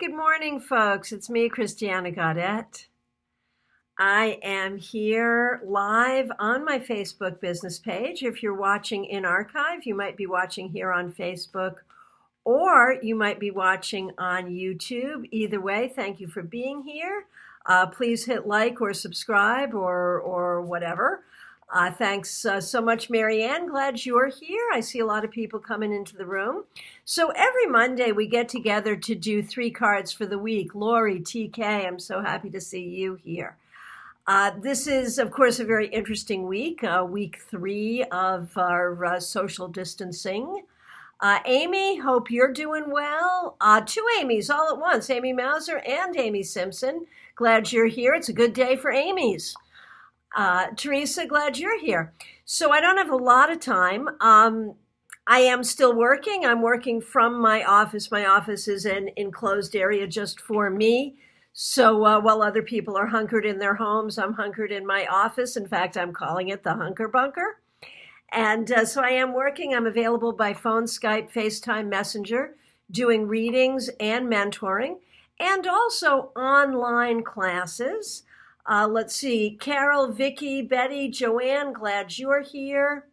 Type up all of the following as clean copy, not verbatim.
Good morning, folks. It's me, Christiana Gaudet. I am here live on my Facebook business page. If you're watching in archive, you might be watching here on Facebook or you might be watching on YouTube. Either way, thank you for being here. Please hit like or subscribe or whatever. Thanks so much, Marianne. Glad you're here. I see a lot of people coming into the room. So every Monday we get together to do 3 cards for the week. Lori, TK, I'm so happy to see you here. This is, of course, a very interesting week, week 3 of our social distancing. Amy, hope you're doing well. 2 Amy's all at once, Amy Mauser and Amy Simpson. Glad you're here. It's a good day for Amy's. Teresa, glad you're here. So I don't have a lot of time. I am still working. I'm working from my office. My office is an enclosed area just for me. So while other people are hunkered in their homes, I'm hunkered in my office. In fact, I'm calling it the Hunker Bunker. And so I am working. I'm available by phone, Skype, FaceTime, Messenger, doing readings and mentoring, and also online classes. Let's see, Carol, Vicky, Betty, Joanne, glad you're here.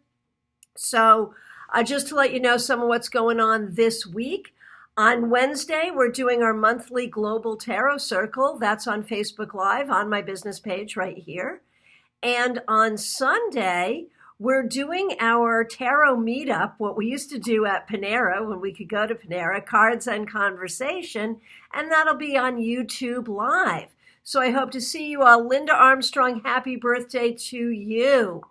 So just to let you know some of what's going on this week, on Wednesday, we're doing our monthly Global Tarot Circle. That's on Facebook Live on my business page right here. And on Sunday, we're doing our tarot meetup, what we used to do at Panera when we could go to Panera, Cards and Conversation, and that'll be on YouTube Live. So I hope to see you all. Linda Armstrong, happy birthday to you.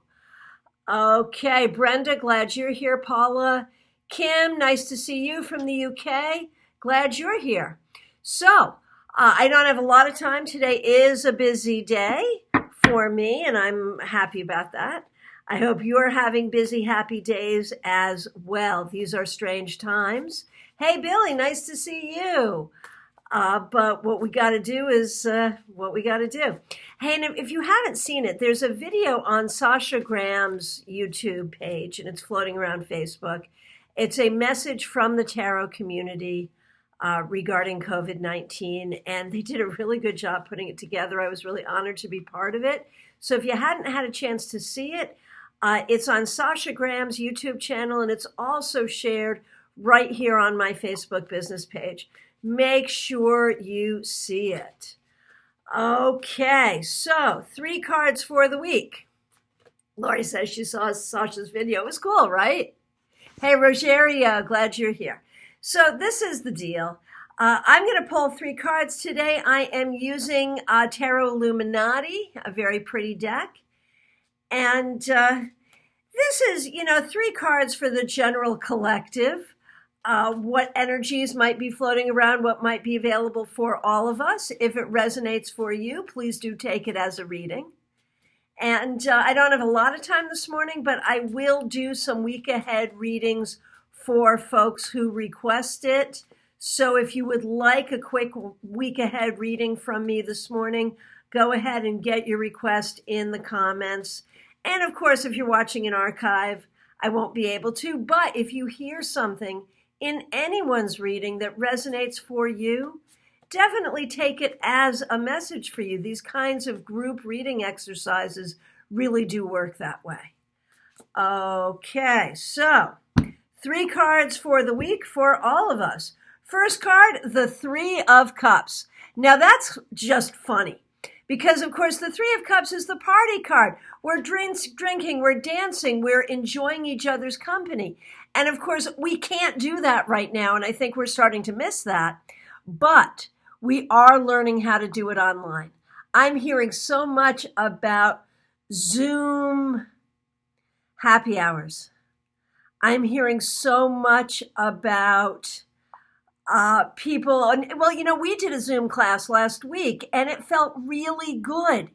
Okay, Brenda, glad you're here. Paula, Kim, nice to see you from the UK. Glad you're here. So I don't have a lot of time. Today is a busy day for me, and I'm happy about that. I hope you're having busy, happy days as well. These are strange times. Hey, Billy, nice to see you. But what we got to do is what we got to do. Hey, and if you haven't seen it, there's a video on Sasha Graham's YouTube page, and it's floating around Facebook. It's a message from the tarot community regarding COVID-19, and they did a really good job putting it together. I was really honored to be part of it. So if you hadn't had a chance to see it, it's on Sasha Graham's YouTube channel, and it's also shared right here on my Facebook business page. Make sure you see it. Okay, so 3 cards for the week. Lori says she saw Sasha's video. It was cool, right? Hey, Rogerio, glad you're here. So this is the deal. I'm going to pull 3 cards today. I am using Tarot Illuminati, a very pretty deck. And this is, 3 cards for the general collective. What energies might be floating around, what might be available for all of us. If it resonates for you, please do take it as a reading. And I don't have a lot of time this morning, but I will do some week ahead readings for folks who request it. So if you would like a quick week ahead reading from me this morning, go ahead and get your request in the comments. And of course, if you're watching an archive, I won't be able to. But if you hear something in anyone's reading that resonates for you, definitely take it as a message for you. These kinds of group reading exercises really do work that way. Okay, so 3 cards for the week for all of us. First card, the 3 of Cups. Now that's just funny because, of course, the 3 of Cups is the party card. We're drinking, we're dancing, we're enjoying each other's company. And of course, we can't do that right now, and I think we're starting to miss that. But we are learning how to do it online. I'm hearing so much about Zoom happy hours. I'm hearing so much about people. Well, we did a Zoom class last week, and it felt really good.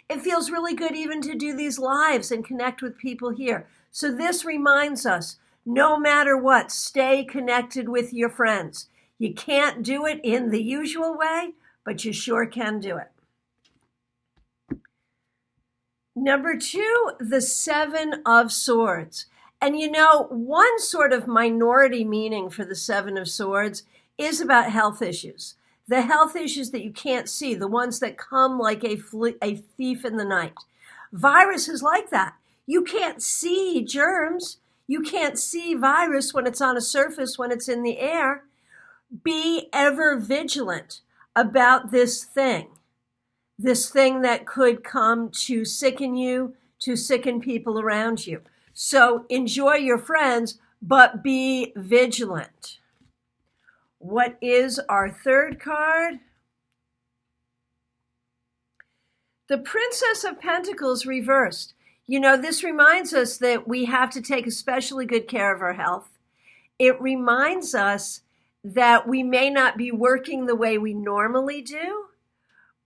It feels really good even to do these lives and connect with people here. So this reminds us, no matter what, stay connected with your friends. You can't do it in the usual way, but you sure can do it. Number 2, the 7 of Swords. And one sort of minority meaning for the 7 of Swords is about health issues. the health issues that you can't see, the ones that come like a thief in the night. Virus is like that. You can't see germs. You can't see virus when it's on a surface, when it's in the air. Be ever vigilant about this thing that could come to sicken you, to sicken people around you. So enjoy your friends, but be vigilant. What is our third card? The Princess of Pentacles reversed. You know, this reminds us that we have to take especially good care of our health. It reminds us that we may not be working the way we normally do,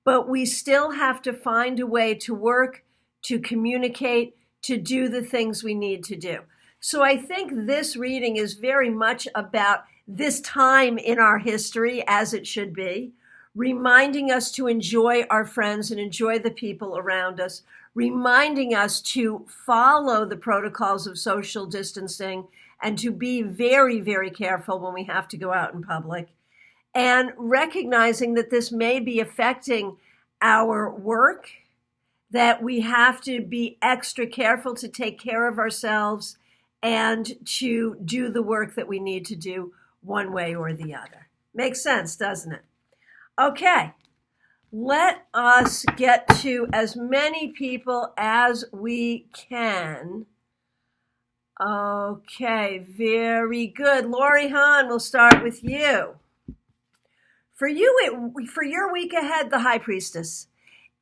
but we still have to find a way to work, to communicate, to do the things we need to do. So I think this reading is very much about this time in our history, as it should be, reminding us to enjoy our friends and enjoy the people around us, reminding us to follow the protocols of social distancing and to be very, very careful when we have to go out in public, and recognizing that this may be affecting our work, that we have to be extra careful to take care of ourselves and to do the work that we need to do one way or the other. Makes sense, doesn't it? Okay, let us get to as many people as we can. Okay, very good. Lori Hahn, we'll start with you. For your week ahead, the High Priestess,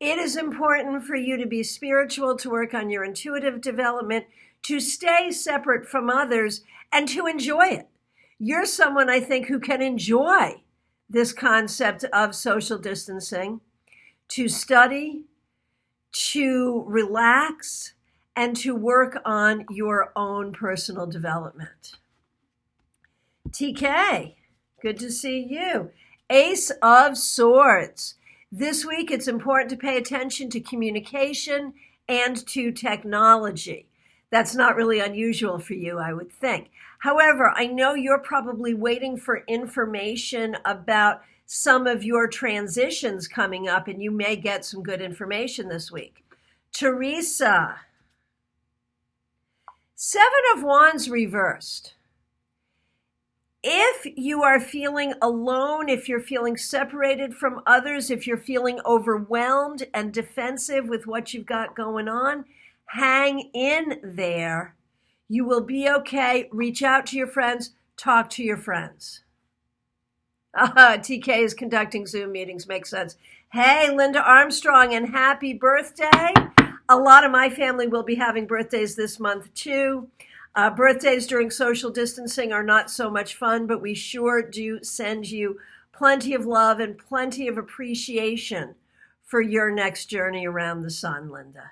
it is important for you to be spiritual, to work on your intuitive development, to stay separate from others, and to enjoy it. You're someone, I think, who can enjoy this concept of social distancing, to study, to relax, and to work on your own personal development. TK, good to see you. Ace of Swords. This week, it's important to pay attention to communication and to technology. That's not really unusual for you, I would think. However, I know you're probably waiting for information about some of your transitions coming up, and you may get some good information this week. Teresa. Seven of Wands reversed. If you are feeling alone, if you're feeling separated from others, if you're feeling overwhelmed and defensive with what you've got going on, hang in there. You will be okay. Reach out to your friends. Talk to your friends. TK is conducting Zoom meetings. Makes sense. Hey, Linda Armstrong, and happy birthday. A lot of my family will be having birthdays this month, too. Birthdays during social distancing are not so much fun, but we sure do send you plenty of love and plenty of appreciation for your next journey around the sun, Linda.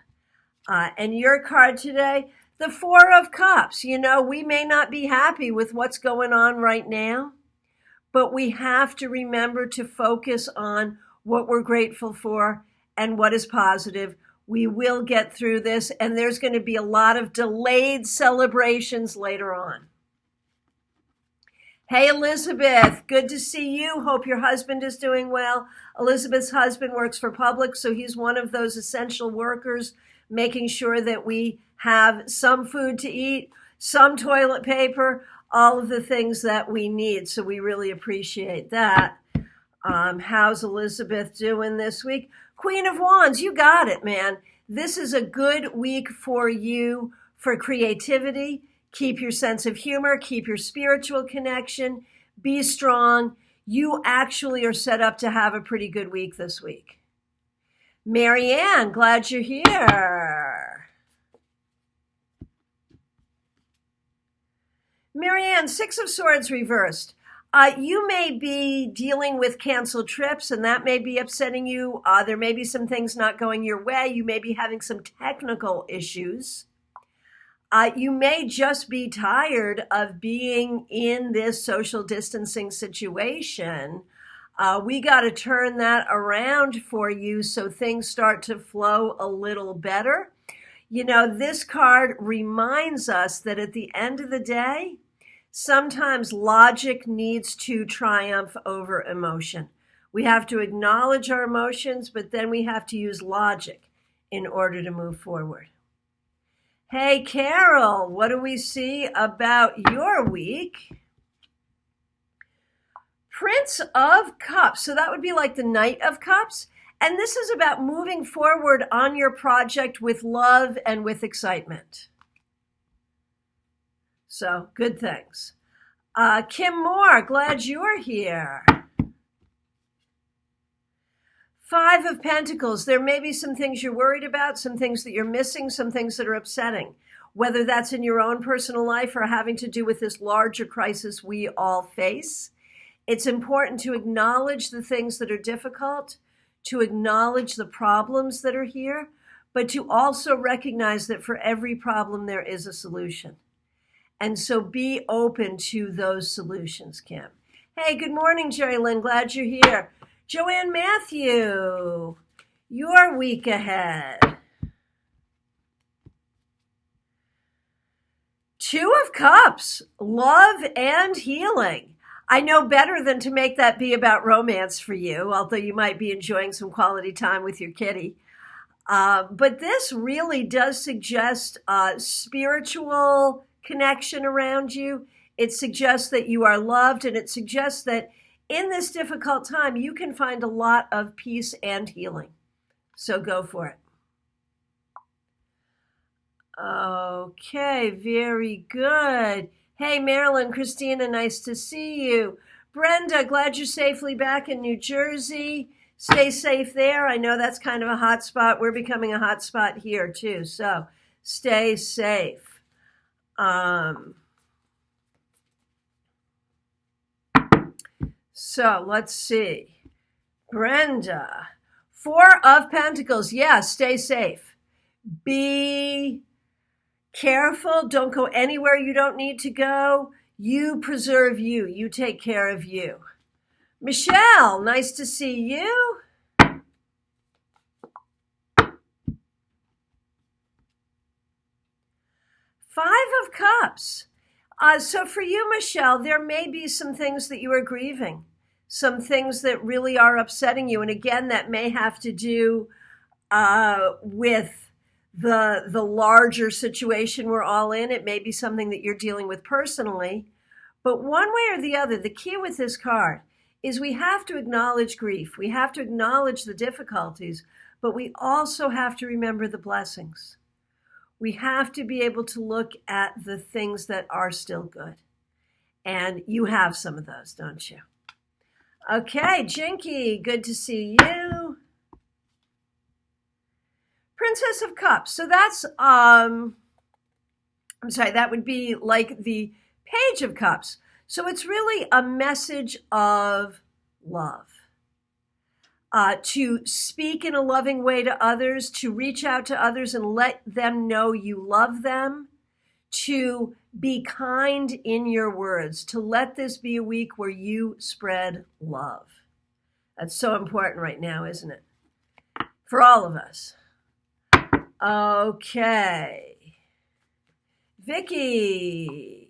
And your card today, the Four of Cups. You know, we may not be happy with what's going on right now, but we have to remember to focus on what we're grateful for and what is positive. We will get through this, and there's going to be a lot of delayed celebrations later on. Hey, Elizabeth, good to see you. Hope your husband is doing well. Elizabeth's husband works for Publix, so he's one of those essential workers, making sure that we have some food to eat, some toilet paper, all of the things that we need. So we really appreciate that. How's Elizabeth doing this week? Queen of Wands, you got it, man. This is a good week for you for creativity. Keep your sense of humor, keep your spiritual connection, be strong. You actually are set up to have a pretty good week this week. Marianne, glad you're here. Marianne, Six of Swords reversed. You may be dealing with canceled trips, and that may be upsetting you. There may be some things not going your way. You may be having some technical issues. You may just be tired of being in this social distancing situation. We got to turn that around for you so things start to flow a little better. You know, this card reminds us that at the end of the day, sometimes logic needs to triumph over emotion. We have to acknowledge our emotions, but then we have to use logic in order to move forward. Hey, Carol, what do we see about your week? Prince of Cups. So that would be like the Knight of Cups. And this is about moving forward on your project with love and with excitement. So good things. Kim Moore, glad you're here. Five of Pentacles. There may be some things you're worried about, some things that you're missing, some things that are upsetting, whether that's in your own personal life or having to do with this larger crisis we all face. It's important to acknowledge the things that are difficult, to acknowledge the problems that are here, but to also recognize that for every problem there is a solution. And so be open to those solutions, Kim. Hey, good morning, Jerry Lynn. Glad you're here. Joanne Matthew, your week ahead. Two of Cups, love and healing. I know better than to make that be about romance for you, although you might be enjoying some quality time with your kitty. But this really does suggest spiritual connection around you. It suggests that you are loved, and it suggests that in this difficult time, you can find a lot of peace and healing. So go for it. Okay, very good. Hey, Marilyn, Christina, nice to see you. Brenda, glad you're safely back in New Jersey. Stay safe there. I know that's kind of a hot spot. We're becoming a hot spot here too, so stay safe. So let's see. Brenda, Four of Pentacles. Yeah, stay safe. Be careful. Don't go anywhere you don't need to go. You preserve you. You take care of you. Michelle, nice to see you. Five of Cups. So for you, Michelle, there may be some things that you are grieving, some things that really are upsetting you. And again, that may have to do with the larger situation we're all in. It may be something that you're dealing with personally. But one way or the other, the key with this card is we have to acknowledge grief. We have to acknowledge the difficulties, but we also have to remember the blessings. We have to be able to look at the things that are still good. And you have some of those, don't you? Okay, Jinky, good to see you. Princess of Cups. So that's, I'm sorry, that would be like the Page of Cups. So it's really a message of love. To speak in a loving way to others, to reach out to others and let them know you love them, to be kind in your words, to let this be a week where you spread love. That's so important right now, isn't it? For all of us. Okay. Vicky.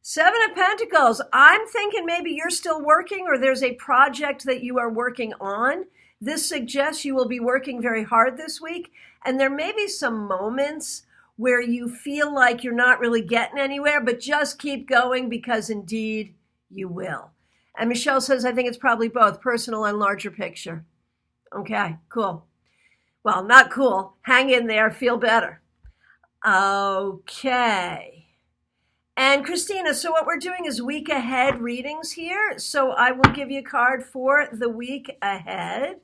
Seven of Pentacles. I'm thinking maybe you're still working or there's a project that you are working on. This suggests you will be working very hard this week. And there may be some moments where you feel like you're not really getting anywhere, but just keep going because indeed you will. And Michelle says, I think it's probably both personal and larger picture. Okay, cool. Well, not cool. Hang in there. Feel better. Okay. And Christina, so what we're doing is week ahead readings here. So I will give you a card for the week ahead.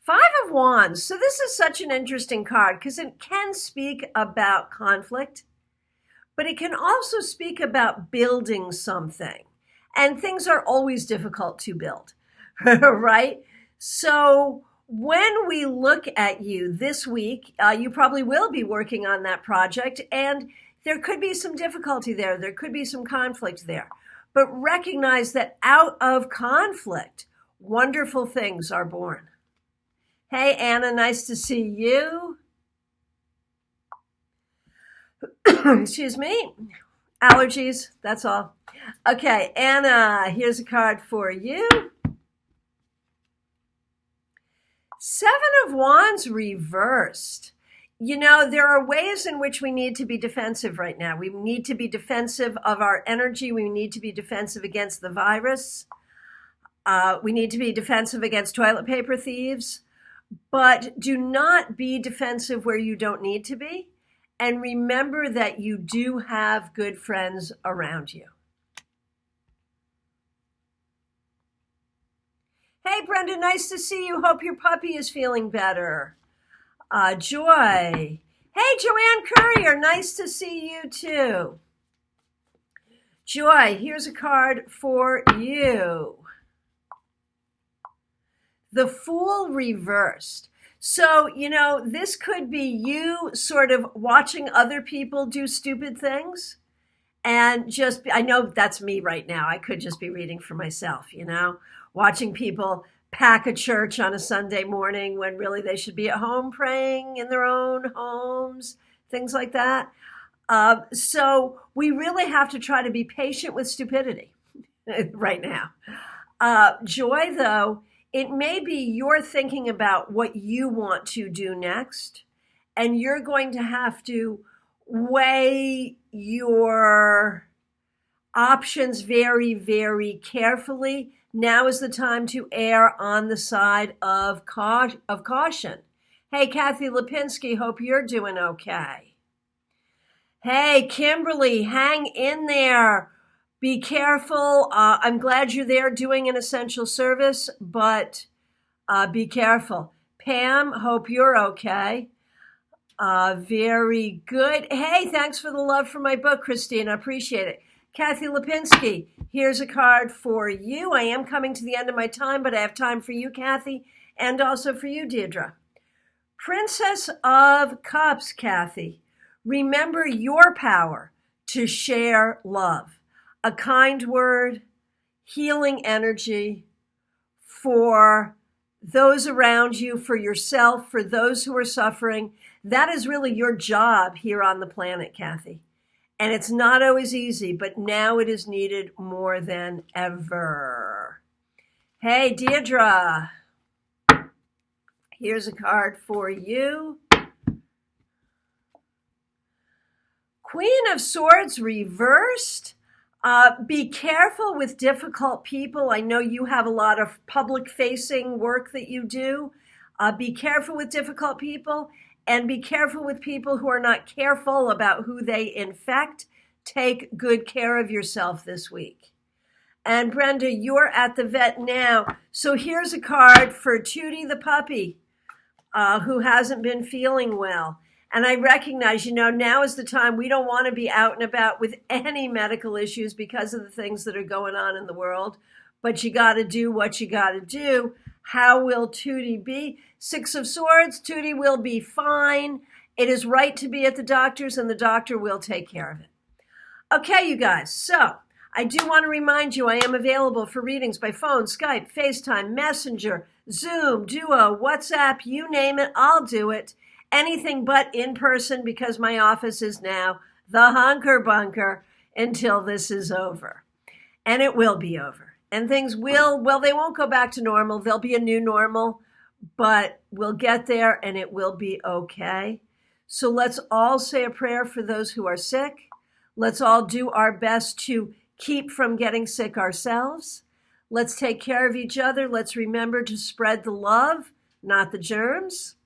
Five of Wands. So this is such an interesting card because it can speak about conflict, but it can also speak about building something. And things are always difficult to build, right? So when we look at you this week, you probably will be working on that project, and there could be some difficulty there. There could be some conflict there. But recognize that out of conflict, wonderful things are born. Hey, Anna, nice to see you. Excuse me. Allergies, that's all. Okay, Anna, here's a card for you. Seven of Wands reversed. You know, there are ways in which we need to be defensive right now. We need to be defensive of our energy. We need to be defensive against the virus. We need to be defensive against toilet paper thieves. But do not be defensive where you don't need to be. And remember that you do have good friends around you. Hey, Brenda, nice to see you. Hope your puppy is feeling better. Joy. Hey, Joanne Courier, nice to see you too. Joy, here's a card for you. The Fool reversed. So, you know, this could be you sort of watching other people do stupid things and just, I know that's me right now. I could just be reading for myself, you know, watching people pack a church on a Sunday morning when really they should be at home praying in their own homes, things like that. So we really have to try to be patient with stupidity right now. Joy, though, it may be you're thinking about what you want to do next, and you're going to have to weigh your options very, very carefully. Now is the time to err on the side of caution. Hey, Kathy Lipinski, hope you're doing okay. Hey, Kimberly, hang in there. Be careful. I'm glad you're there doing an essential service, but be careful. Pam, hope you're okay. Very good. Hey, thanks for the love for my book, Christina. Appreciate it. Kathy Lipinski, here's a card for you. I am coming to the end of my time, but I have time for you, Kathy, and also for you, Deirdre. Princess of Cups, Kathy. Remember your power to share love. A kind word, healing energy for those around you, for yourself, for those who are suffering. That is really your job here on the planet, Kathy. And it's not always easy, but now it is needed more than ever. Hey, Deirdre, here's a card for you. Queen of Swords reversed. Be careful with difficult people. I know you have a lot of public-facing work that you do. Be careful with difficult people, and be careful with people who are not careful about who they infect. Take good care of yourself this week. And Brenda, you're at the vet now. So here's a card for Tootie the puppy, who hasn't been feeling well. And I recognize, you know, now is the time. We don't want to be out and about with any medical issues because of the things that are going on in the world. But you got to do what you got to do. How will Tootie be? Six of Swords, Tootie will be fine. It is right to be at the doctor's, and the doctor will take care of it. Okay, you guys. So I do want to remind you I am available for readings by phone, Skype, FaceTime, Messenger, Zoom, Duo, WhatsApp, you name it, I'll do it. Anything but in person, because my office is now the hunker bunker until this is over. And it will be over. And things will, well, they won't go back to normal. There'll be a new normal, but we'll get there and it will be okay. So let's all say a prayer for those who are sick. Let's all do our best to keep from getting sick ourselves. Let's take care of each other. Let's remember to spread the love, not the germs.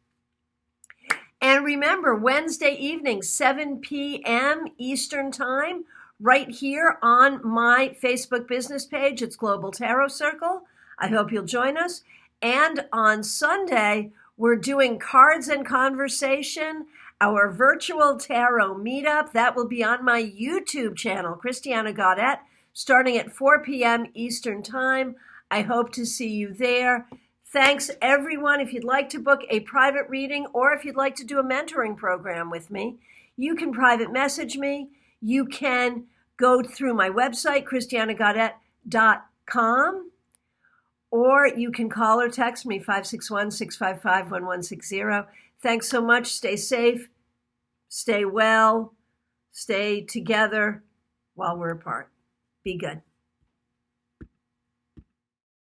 And remember, Wednesday evening, 7 p.m. Eastern Time, right here on my Facebook business page. It's Global Tarot Circle. I hope you'll join us. And on Sunday, we're doing Cards and Conversation, our virtual tarot meetup. That will be on my YouTube channel, Christiana Gaudet, starting at 4 p.m. Eastern Time. I hope to see you there. Thanks, everyone. If you'd like to book a private reading or if you'd like to do a mentoring program with me, you can private message me. You can go through my website, christianagaudet.com, or you can call or text me, 561-655-1160. Thanks so much. Stay safe. Stay well. Stay together while we're apart. Be good.